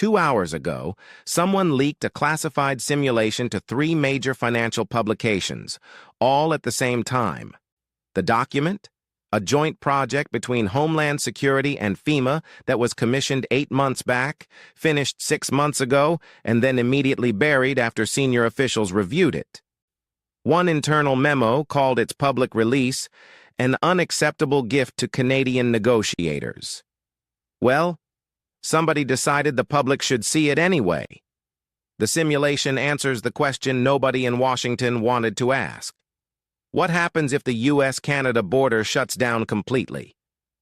2 hours ago, someone leaked a classified simulation to 3 major financial publications, all at the same time. The document? A joint project between Homeland Security and FEMA that was commissioned 8 months back, finished 6 months ago, and then immediately buried after senior officials reviewed it. One internal memo called its public release an unacceptable gift to Canadian negotiators. Well, somebody decided the public should see it anyway. The simulation answers the question nobody in Washington wanted to ask. What happens if the U.S. Canada border shuts down completely?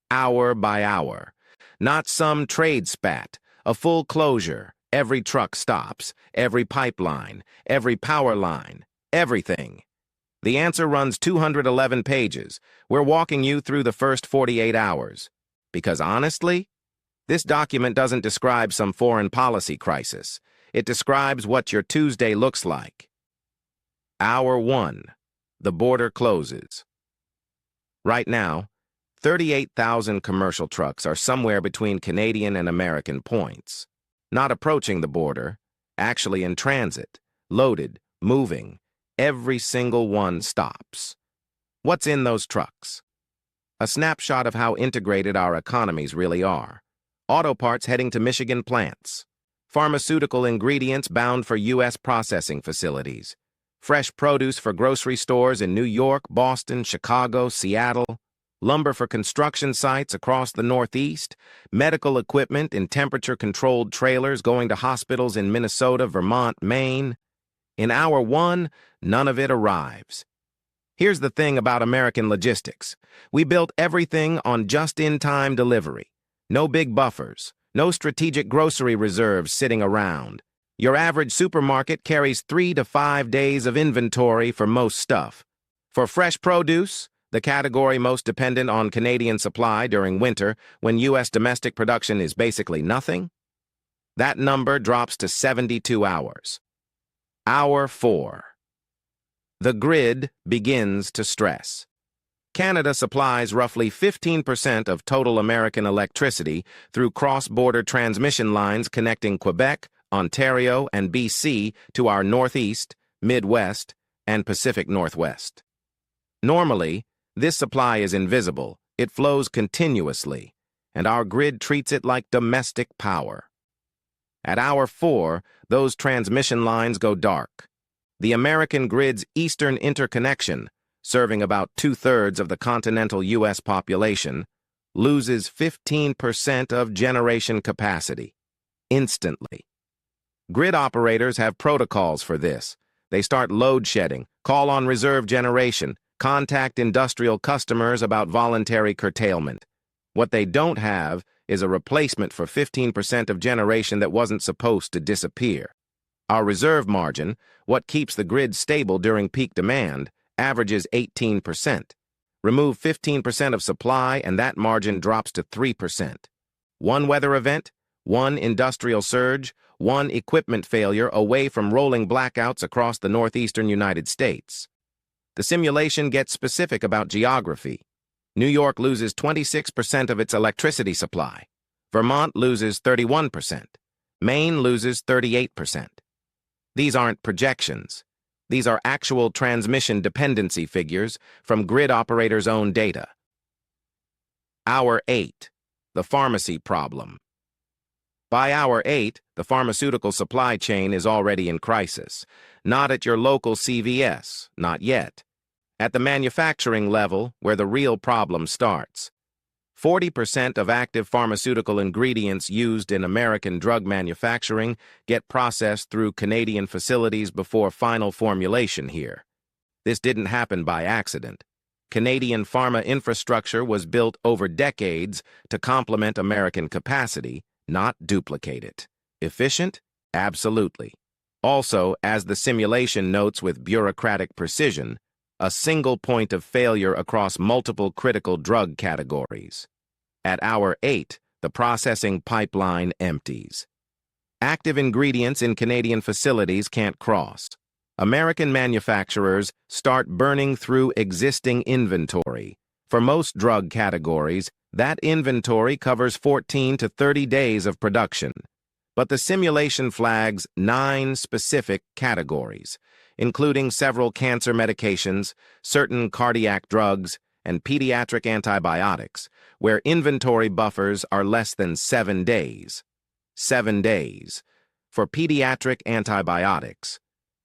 Hour by hour. Not some trade spat, a full closure. Every truck stops, every pipeline, every power line, everything. The answer runs 211 pages. We're walking you through the first 48 hours. Because honestly, this document doesn't describe some foreign policy crisis. It describes what your Tuesday looks like. Hour 1. The border closes. Right now, 38,000 commercial trucks are somewhere between Canadian and American points. Not approaching the border, actually in transit, loaded, moving. Every single one stops. What's in those trucks? A snapshot of how integrated our economies really are. Auto parts heading to Michigan plants. Pharmaceutical ingredients bound for U.S. processing facilities. Fresh produce for grocery stores in New York, Boston, Chicago, Seattle. Lumber for construction sites across the Northeast. Medical equipment in temperature-controlled trailers going to hospitals in Minnesota, Vermont, Maine. In hour 1, none of it arrives. Here's the thing about American logistics. We built everything on just-in-time delivery. No big buffers, no strategic grocery reserves sitting around. Your average supermarket carries 3 to 5 days of inventory for most stuff. For fresh produce, the category most dependent on Canadian supply during winter when U.S. domestic production is basically nothing, that number drops to 72 hours. Hour 4. The grid begins to stress. Canada supplies roughly 15% of total American electricity through cross-border transmission lines connecting Quebec, Ontario, and BC to our Northeast, Midwest, and Pacific Northwest. Normally, this supply is invisible. It flows continuously, and our grid treats it like domestic power. At hour 4, those transmission lines go dark. The American grid's eastern interconnection, serving about 2/3 of the continental U.S. population, loses 15% of generation capacity, instantly. Grid operators have protocols for this. They start load shedding, call on reserve generation, contact industrial customers about voluntary curtailment. What they don't have is a replacement for 15% of generation that wasn't supposed to disappear. Our reserve margin, what keeps the grid stable during peak demand, averages 18%. Remove 15% of supply and that margin drops to 3%. One weather event, one industrial surge, one equipment failure away from rolling blackouts across the northeastern United States. The simulation gets specific about geography. New York loses 26% of its electricity supply. Vermont loses 31%. Maine loses 38%. These aren't projections. These are actual transmission dependency figures from grid operators' own data. Hour 8. The pharmacy problem. By hour 8, the pharmaceutical supply chain is already in crisis. Not at your local CVS, not yet. At the manufacturing level, where the real problem starts. 40% of active pharmaceutical ingredients used in American drug manufacturing get processed through Canadian facilities before final formulation here. This didn't happen by accident. Canadian pharma infrastructure was built over decades to complement American capacity, not duplicate it. Efficient? Absolutely. Also, as the simulation notes with bureaucratic precision, a single point of failure across multiple critical drug categories. At hour 8, the processing pipeline empties. Active ingredients in Canadian facilities can't cross. American manufacturers start burning through existing inventory. For most drug categories, that inventory covers 14 to 30 days of production. But the simulation flags 9 specific categories, including several cancer medications, certain cardiac drugs, and pediatric antibiotics, where inventory buffers are less than 7 days. 7 days. For pediatric antibiotics,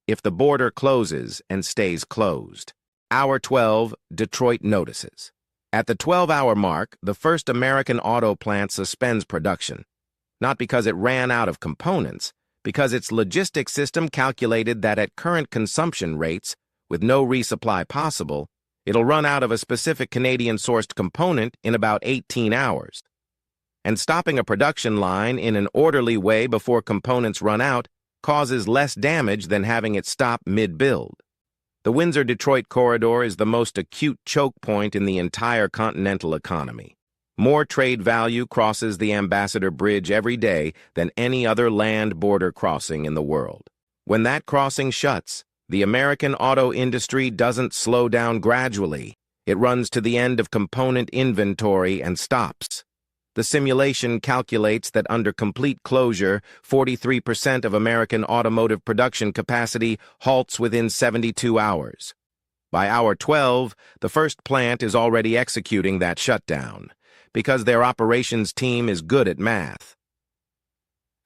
if the border closes and stays closed. Hour 12, Detroit notices. At the 12-hour mark, the first American auto plant suspends production. Not because it ran out of components, because its logistics system calculated that at current consumption rates, with no resupply possible, it'll run out of a specific Canadian-sourced component in about 18 hours. And stopping a production line in an orderly way before components run out causes less damage than having it stop mid-build. The Windsor-Detroit corridor is the most acute choke point in the entire continental economy. More trade value crosses the Ambassador Bridge every day than any other land border crossing in the world. When that crossing shuts, the American auto industry doesn't slow down gradually. It runs to the end of component inventory and stops. The simulation calculates that under complete closure, 43% of American automotive production capacity halts within 72 hours. By hour 12, the first plant is already executing that shutdown, because their operations team is good at math.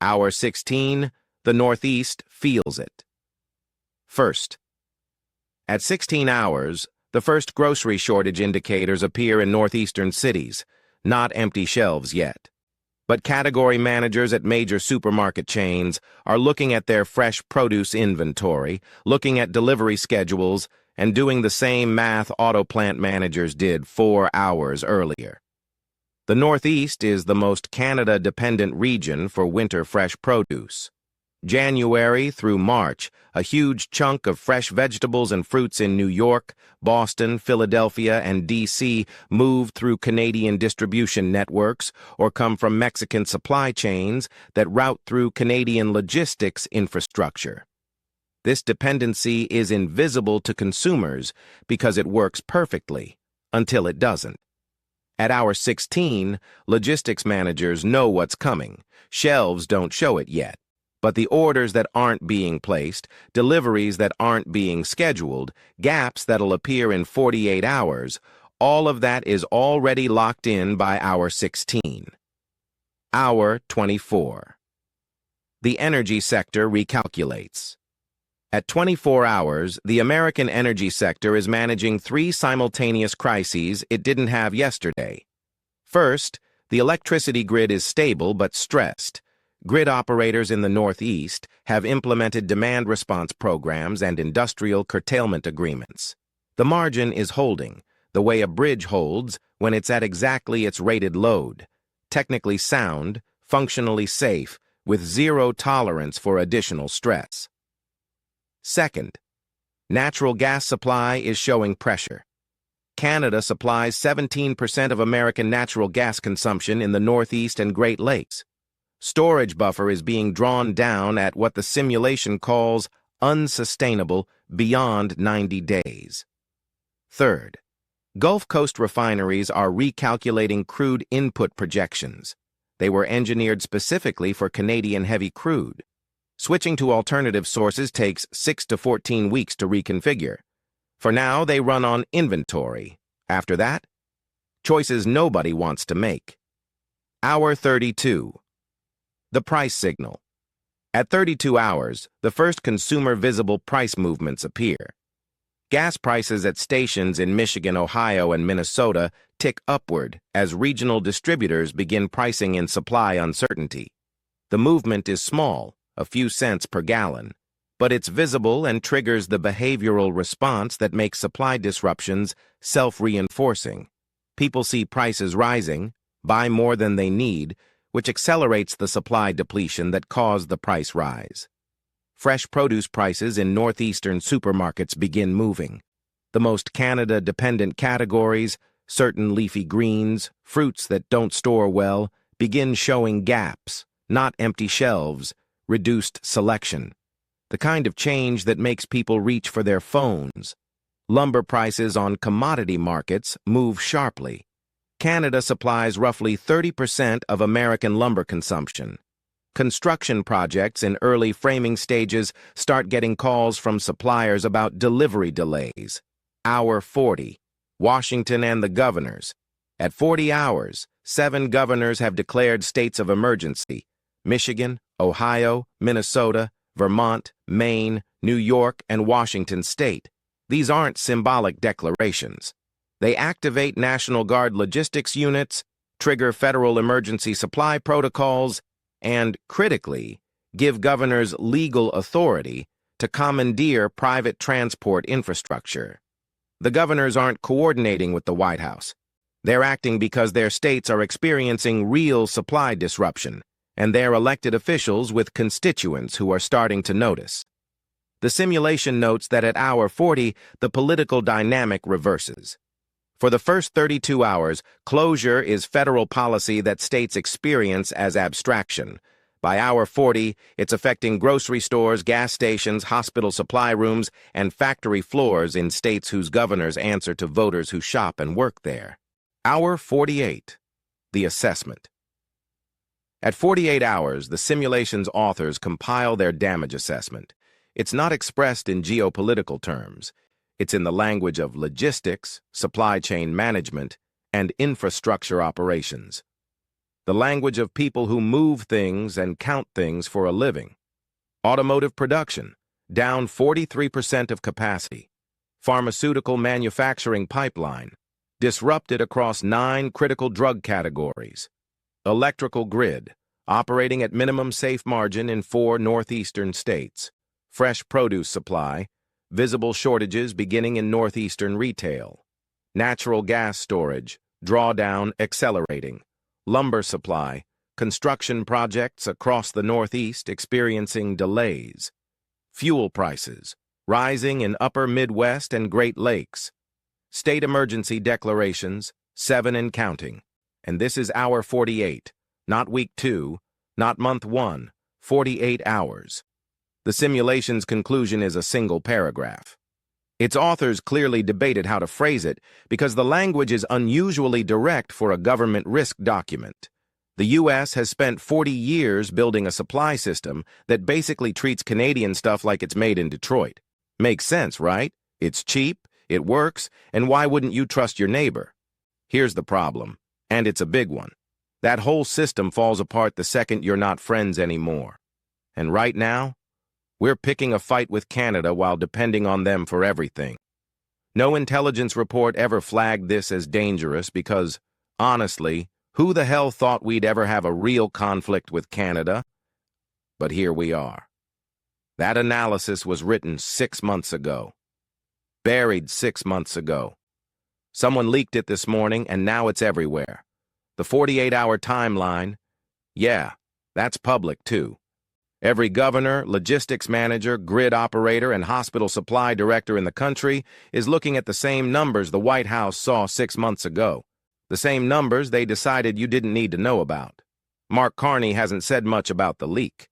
Hour 16, the Northeast feels it. First, at 16 hours, the first grocery shortage indicators appear in northeastern cities, not empty shelves yet. But category managers at major supermarket chains are looking at their fresh produce inventory, looking at delivery schedules, and doing the same math auto plant managers did 4 hours earlier. The Northeast is the most Canada-dependent region for winter fresh produce. January through March, a huge chunk of fresh vegetables and fruits in New York, Boston, Philadelphia, and D.C. move through Canadian distribution networks or come from Mexican supply chains that route through Canadian logistics infrastructure. This dependency is invisible to consumers because it works perfectly, until it doesn't. At hour 16, logistics managers know what's coming. Shelves don't show it yet. But the orders that aren't being placed, deliveries that aren't being scheduled, gaps that'll appear in 48 hours, all of that is already locked in by hour 16. Hour 24. The energy sector recalculates. At 24 hours, the American energy sector is managing 3 simultaneous crises it didn't have yesterday. First, the electricity grid is stable but stressed. Grid operators in the Northeast have implemented demand response programs and industrial curtailment agreements. The margin is holding, the way a bridge holds when it's at exactly its rated load. Technically sound, functionally safe, with zero tolerance for additional stress. Second, natural gas supply is showing pressure. Canada supplies 17% of American natural gas consumption in the Northeast and Great Lakes. Storage buffer is being drawn down at what the simulation calls unsustainable beyond 90 days. Third, Gulf Coast refineries are recalculating crude input projections. They were engineered specifically for Canadian heavy crude. Switching to alternative sources takes 6 to 14 weeks to reconfigure. For now, they run on inventory. After that, choices nobody wants to make. Hour 32. The price signal. At 32 hours, the first consumer-visible price movements appear. Gas prices at stations in Michigan, Ohio, and Minnesota tick upward as regional distributors begin pricing in supply uncertainty. The movement is small, a few cents per gallon, but it's visible and triggers the behavioral response that makes supply disruptions self-reinforcing. People see prices rising, buy more than they need, which accelerates the supply depletion that caused the price rise. Fresh produce prices in northeastern supermarkets begin moving. The most Canada-dependent categories, certain leafy greens, fruits that don't store well, begin showing gaps, not empty shelves, reduced selection. The kind of change that makes people reach for their phones. Lumber prices on commodity markets move sharply. Canada supplies roughly 30% of American lumber consumption. Construction projects in early framing stages start getting calls from suppliers about delivery delays. Hour 40. Washington and the governors. At 40 hours, 7 governors have declared states of emergency. Michigan, Ohio, Minnesota, Vermont, Maine, New York, and Washington state. These aren't symbolic declarations. They activate National Guard logistics units, trigger federal emergency supply protocols, and, critically, give governors legal authority to commandeer private transport infrastructure. The governors aren't coordinating with the White House. They're acting because their states are experiencing real supply disruption, and they're elected officials with constituents who are starting to notice. The simulation notes that at hour 40, the political dynamic reverses. For the first 32 hours, closure is federal policy that states experience as abstraction. By hour 40, it's affecting grocery stores, gas stations, hospital supply rooms, and factory floors in states whose governors answer to voters who shop and work there. Hour 48. The assessment. At 48 hours, the simulation's authors compile their damage assessment. It's not expressed in geopolitical terms. It's in the language of logistics, supply chain management, and infrastructure operations. The language of people who move things and count things for a living. Automotive production, down 43% of capacity. Pharmaceutical manufacturing pipeline, disrupted across 9 critical drug categories. Electrical grid, operating at minimum safe margin in 4 northeastern states. Fresh produce supply, visible shortages beginning in northeastern retail. Natural gas storage, drawdown accelerating. Lumber supply, construction projects across the Northeast experiencing delays. Fuel prices, rising in upper Midwest and Great Lakes. State emergency declarations, 7 and counting. And this is hour 48, not week 2, not month 1, 48 hours. The simulation's conclusion is a single paragraph. Its authors clearly debated how to phrase it because the language is unusually direct for a government risk document. The U.S. has spent 40 years building a supply system that basically treats Canadian stuff like it's made in Detroit. Makes sense, right? It's cheap, it works, and why wouldn't you trust your neighbor? Here's the problem, and it's a big one. That whole system falls apart the second you're not friends anymore. And right now, we're picking a fight with Canada while depending on them for everything. No intelligence report ever flagged this as dangerous because, honestly, who the hell thought we'd ever have a real conflict with Canada? But here we are. That analysis was written 6 months ago. Buried 6 months ago. Someone leaked it this morning and now it's everywhere. The 48-hour timeline, yeah, that's public too. Every governor, logistics manager, grid operator, and hospital supply director in the country is looking at the same numbers the White House saw 6 months ago. The same numbers they decided you didn't need to know about. Mark Carney hasn't said much about the leak.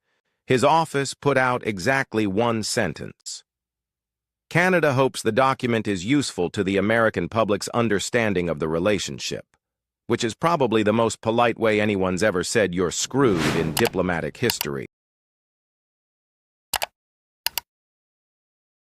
His office put out exactly one sentence. Canada hopes the document is useful to the American public's understanding of the relationship, which is probably the most polite way anyone's ever said you're screwed in diplomatic history.